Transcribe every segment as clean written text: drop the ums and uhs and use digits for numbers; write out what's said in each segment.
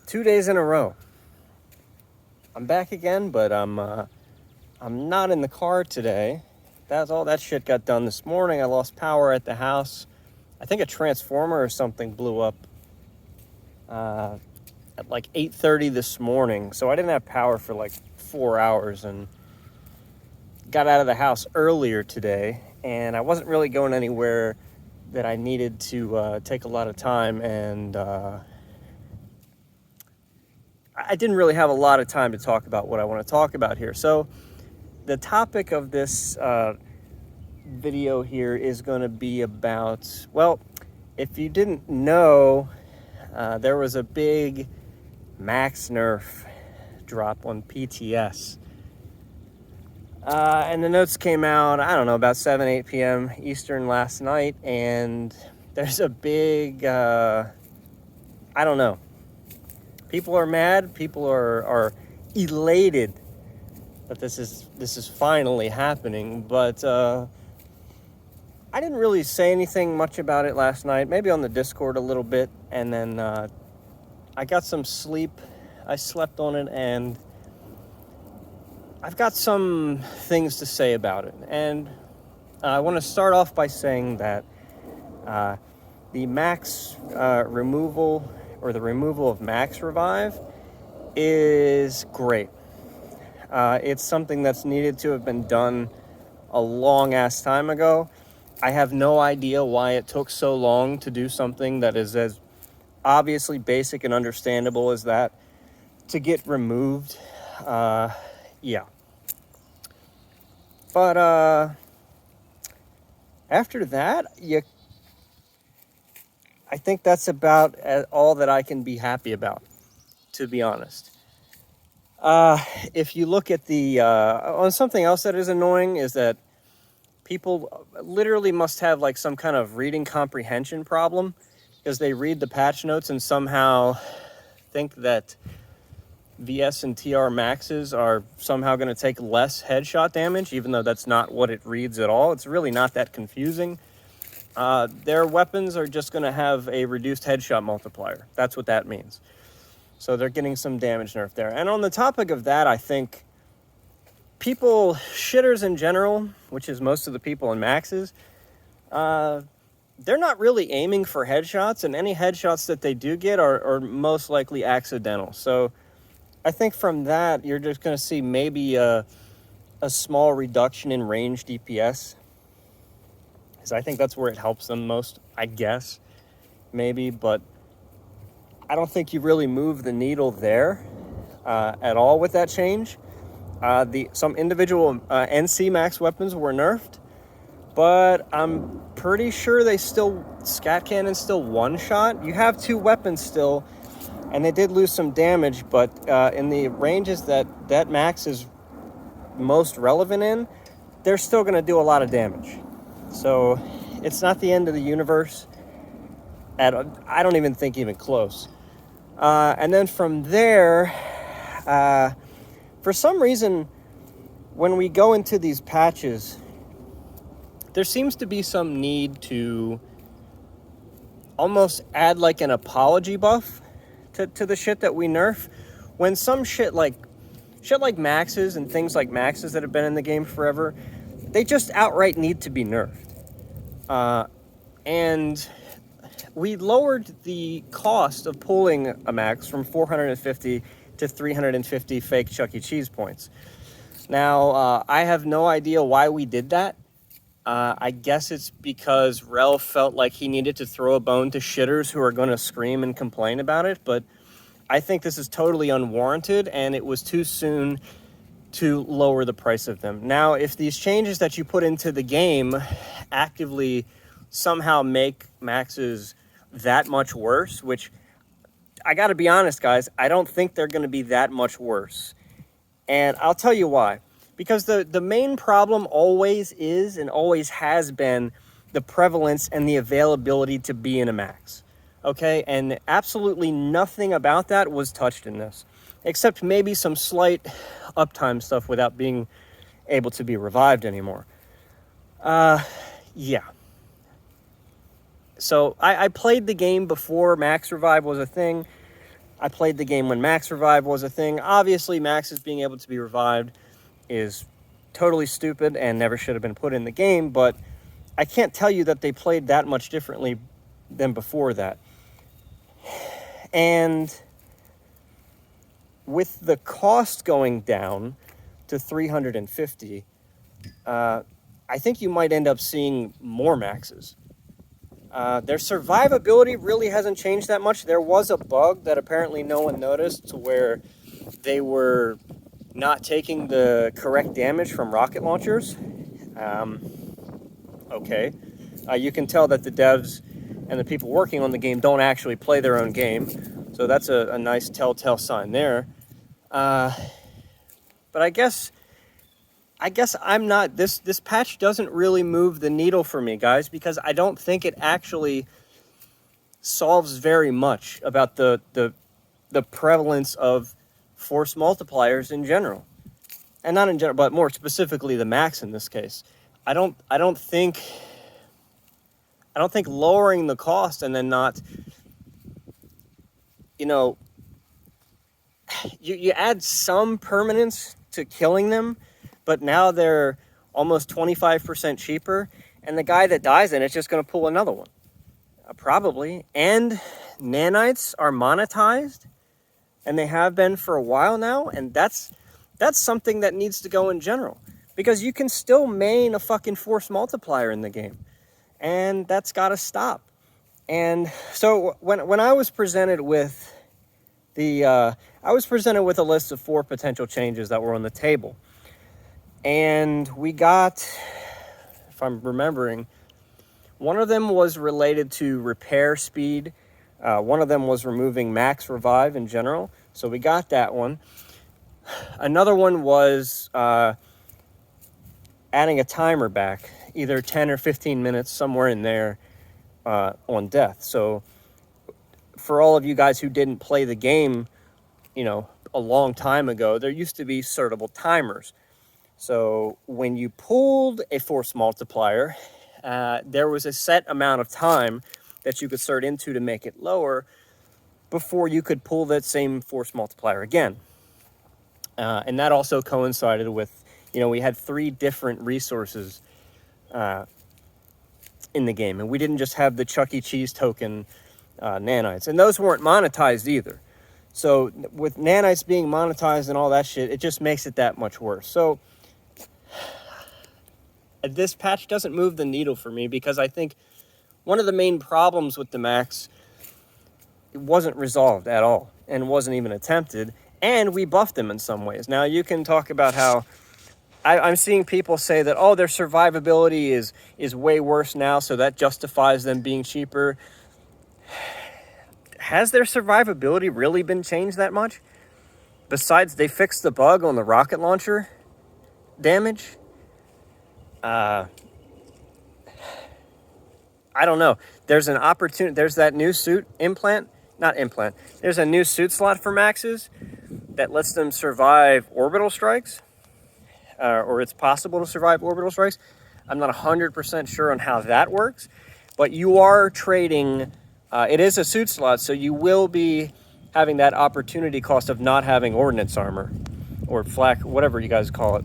2 days in a row. I'm back again, but I'm not in the car today. That's all that shit got done this morning. I lost power at the house. I think a transformer or something blew up at like 8:30 this morning. So I didn't have power for like 4 hours and got out of the house earlier today. And I wasn't really going anywhere that I needed to take a lot of time, and I didn't really have a lot of time to talk about what I want to talk about here. So the topic of this video here is going to be about, well, if you didn't know, there was a big Max nerf drop on PTS. And the notes came out, I don't know, about 8 p.m. Eastern last night, and there's a big, I don't know. People are mad. People are elated that this is finally happening. But I didn't really say anything much about it last night. Maybe on the Discord a little bit, and then I got some sleep. I slept on it, and I've got some things to say about it. And I want to start off by saying that the Max removal, or the removal of Max Revive, is great. It's something that's needed to have been done a long ass time ago. I have no idea why it took so long to do something that is as obviously basic and understandable as that to get removed. Yeah. But after that, I think that's about all that I can be happy about, to be honest. If you look at the, on something else that is annoying is that people literally must have like some kind of reading comprehension problem, because they read the patch notes and somehow think that VS and TR maxes are somehow going to take less headshot damage, even though that's not what it reads at all. It's really not that confusing. Their weapons are just going to have a reduced headshot multiplier. That's what that means. So they're getting some damage nerf there. And on the topic of that, I think people, shitters in general, which is most of the people in maxes, they're not really aiming for headshots, and any headshots that they do get are most likely accidental. So I think from that, you're just going to see maybe a small reduction in range DPS. Because I think that's where it helps them most, I guess, maybe. But I don't think you really move the needle there at all with that change. Some individual NC max weapons were nerfed, but I'm pretty sure scat cannons still one shot. You have two weapons still, and they did lose some damage, but in the ranges that max is most relevant in, they're still going to do a lot of damage. So it's not the end of the universe. I don't even think even close. And then from there, for some reason, when we go into these patches, there seems to be some need to almost add like an apology buff to the shit that we nerf. When some shit like maxes and things like maxes that have been in the game forever, they just outright need to be nerfed. And we lowered the cost of pulling a max from 450 to 350 fake Chuck E. Cheese points. Now, I have no idea why we did that. I guess it's because Rel felt like he needed to throw a bone to shitters who are going to scream and complain about it, but I think this is totally unwarranted, and it was too soon to lower the price of them. Now, if these changes that you put into the game actively somehow make maxes that much worse, which I got to be honest, guys, I don't think they're going to be that much worse. And I'll tell you why. Because the main problem always is and always has been the prevalence and the availability to be in a max. Okay? And absolutely nothing about that was touched in this, except maybe some slight uptime stuff without being able to be revived anymore. Yeah. So I played the game before Max Revive was a thing. I played the game when Max Revive was a thing. Obviously, Max's being able to be revived is totally stupid and never should have been put in the game, but I can't tell you that they played that much differently than before that. And with the cost going down to 350, I think you might end up seeing more maxes. Their survivability really hasn't changed that much. There was a bug that apparently no one noticed to where they were not taking the correct damage from rocket launchers. Okay. You can tell that the devs and the people working on the game don't actually play their own game. So that's a nice telltale sign there. But I guess I'm not, this patch doesn't really move the needle for me, guys, because I don't think it actually solves very much about the prevalence of force multipliers in general. And not in general, but more specifically the max in this case. I don't think lowering the cost and then not, you add some permanence to killing them, but now they're almost 25% cheaper, and the guy that dies in it's just going to pull another one. Probably. And nanites are monetized, and they have been for a while now, and that's something that needs to go in general. Because you can still main a fucking force multiplier in the game. And that's got to stop. And so when I was presented with a list of 4 potential changes that were on the table. And we got, if I'm remembering, one of them was related to repair speed. One of them was removing max revive in general. So we got that one. Another one was adding a timer back, either 10 or 15 minutes, somewhere in there on death. So for all of you guys who didn't play the game, a long time ago, there used to be certainable timers. So when you pulled a force multiplier, there was a set amount of time that you could start into to make it lower before you could pull that same force multiplier again. And that also coincided with, we had 3 different resources in the game. And we didn't just have the Chuck E. Cheese token nanites. And those weren't monetized either. So with nanites being monetized and all that shit, it just makes it that much worse. So this patch doesn't move the needle for me because I think one of the main problems with the max, it wasn't resolved at all and wasn't even attempted. And we buffed them in some ways. Now you can talk about how I'm seeing people say that, their survivability is way worse now, so that justifies them being cheaper. Has their survivability really been changed that much? Besides, they fixed the bug on the rocket launcher damage. I don't know. There's an opportunity. There's that new suit There's a new suit slot for maxes that lets them survive orbital strikes. Or it's possible to survive orbital strikes. I'm not 100% sure on how that works, but you are trading. It is a suit slot, so you will be having that opportunity cost of not having ordnance armor or flak, whatever you guys call it.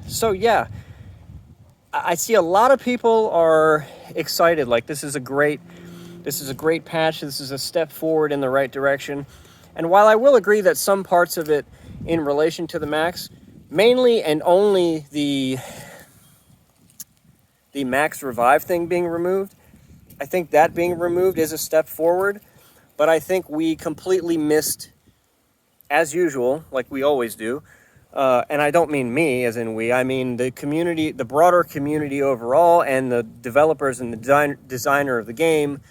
So yeah, I see a lot of people are excited. Like this is a great patch. This is a step forward in the right direction. And while I will agree that some parts of it in relation to the max, mainly and only the max revive thing being removed, I think that being removed is a step forward, but I think we completely missed, as usual, like we always do, and I don't mean me as in we, I mean the community, the broader community overall, and the developers and the designer of the game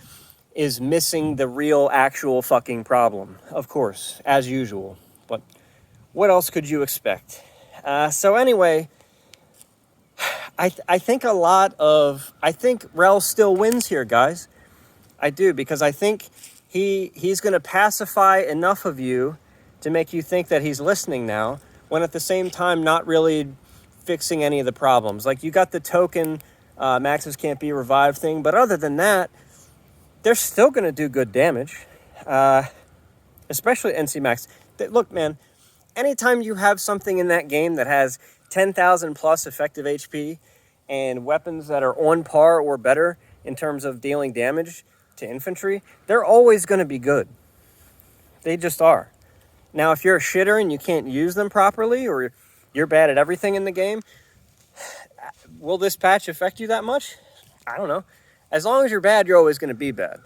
is missing the real actual fucking problem, of course, as usual, but what else could you expect? So anyway, I think Rel still wins here, guys. I do, because I think he's going to pacify enough of you to make you think that he's listening now, when at the same time not really fixing any of the problems. Like, you got the token maxes can't be revived thing, but other than that, they're still going to do good damage. especially NC Max. Look, man, anytime you have something in that game that has 10,000 plus effective HP and weapons that are on par or better in terms of dealing damage to infantry, they're always going to be good. They just are. Now, if you're a shitter and you can't use them properly, or you're bad at everything in the game, will this patch affect you that much? I don't know. As long as you're bad, you're always going to be bad.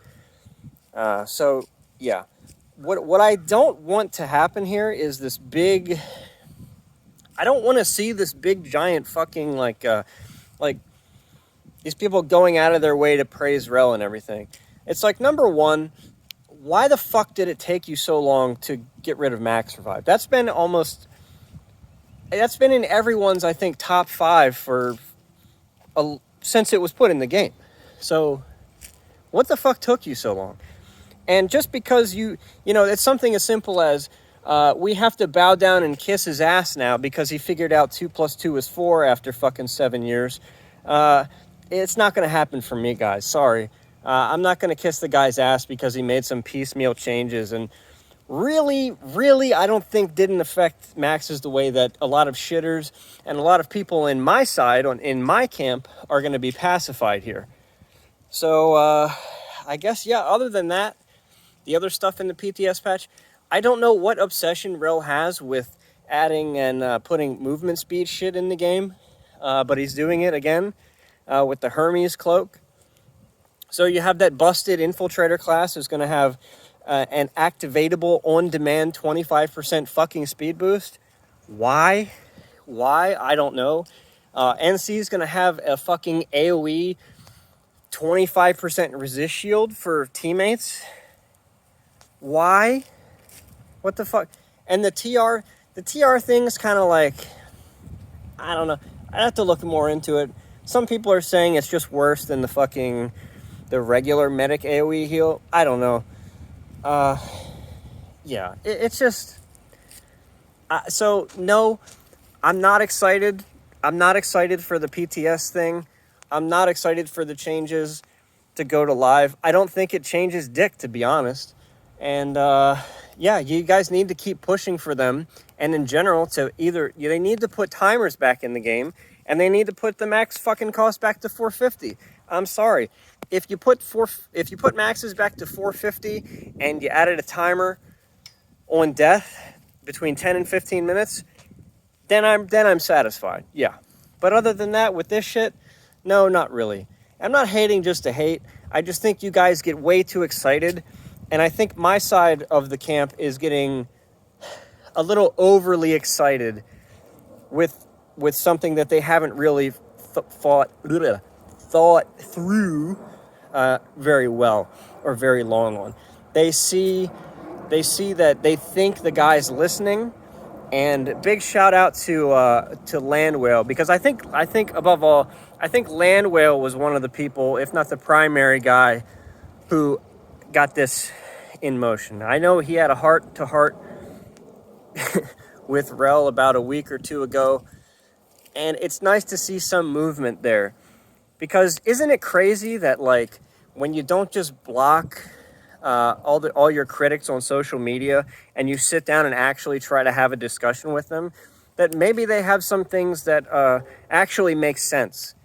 So, yeah. What I don't want to happen here is this big... I don't want to see this big, giant fucking, like these people going out of their way to praise Rel and everything. It's like, number one, why the fuck did it take you so long to get rid of Max Revive? That's been in everyone's, I think, top 5 since it was put in the game. So, what the fuck took you so long? And just because it's something as simple as, we have to bow down and kiss his ass now because he figured out 2 + 2 is 4 after fucking 7 years. It's not going to happen for me, guys. Sorry. I'm not going to kiss the guy's ass because he made some piecemeal changes. And really, I don't think didn't affect Max's the way that a lot of shitters and a lot of people in my side, in my camp, are going to be pacified here. So, I guess, yeah, other than that, the other stuff in the PTS patch, I don't know what obsession Rel has with adding and putting movement speed shit in the game, but he's doing it again with the Hermes cloak. So you have that busted infiltrator class who's going to have an activatable on-demand 25% fucking speed boost. Why? I don't know. NC is going to have a fucking AoE 25% resist shield for teammates. Why? What the fuck? And the TR thing is kind of like, I don't know. I have to look more into it. Some people are saying it's just worse than the regular medic AoE heal. I don't know. Yeah, it's just... so, no, I'm not excited. I'm not excited for the PTS thing. I'm not excited for the changes to go to live. I don't think it changes dick, to be honest. And, yeah, you guys need to keep pushing for them. And in general, they need to put timers back in the game, and they need to put the max fucking cost back to 450. I'm sorry. If you put maxes back to 450 and you added a timer on death between 10 and 15 minutes, then I'm satisfied. Yeah. But other than that, with this shit, no, not really. I'm not hating just to hate. I just think you guys get way too excited. And I think my side of the camp is getting a little overly excited with something that they haven't really thought through very well or very long on. They see that they think the guy's listening. And big shout out to Landwhale, because I think above all, I think Landwhale was one of the people, if not the primary guy, who got this in motion. I know he had a heart-to-heart with Rel about a week or two ago, and it's nice to see some movement there. Because isn't it crazy that, like, when you don't just block all your critics on social media and you sit down and actually try to have a discussion with them, that maybe they have some things that actually make sense,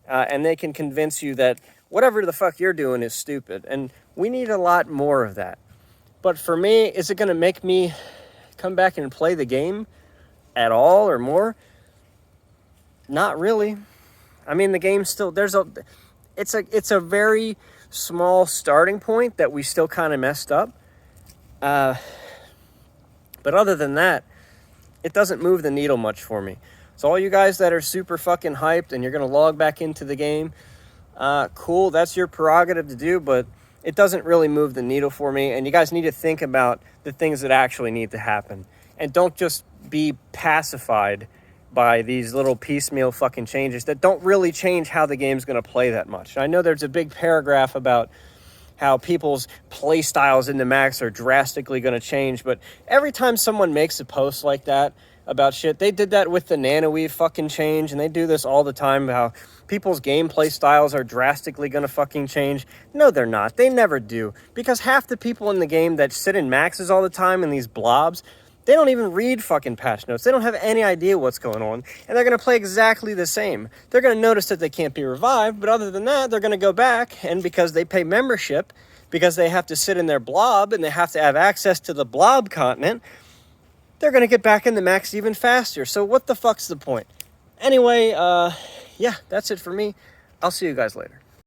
and they can convince you that whatever the fuck you're doing is stupid. And we need a lot more of that. But for me, is it going to make me come back and play the game at all or more? Not really. I mean, the game still, it's a very small starting point that we still kind of messed up. But other than that, it doesn't move the needle much for me. So all you guys that are super fucking hyped and you're going to log back into the game, cool, that's your prerogative to do, but it doesn't really move the needle for me. And you guys need to think about the things that actually need to happen. And don't just be pacified by these little piecemeal fucking changes that don't really change how the game's going to play that much. I know there's a big paragraph about how people's play styles in the max are drastically going to change, but every time someone makes a post like that, about shit. They did that with the Nanoweave fucking change, and they do this all the time, how people's gameplay styles are drastically gonna fucking change. No, they're not. They never do. Because half the people in the game that sit in maxes all the time in these blobs, they don't even read fucking patch notes. They don't have any idea what's going on, and they're going to play exactly the same. They're going to notice that they can't be revived, but other than that, they're going to go back, and because they pay membership, because they have to sit in their blob, and they have to have access to the blob continent, they're going to get back in the max even faster. So what the fuck's the point? Anyway, yeah, that's it for me. I'll see you guys later.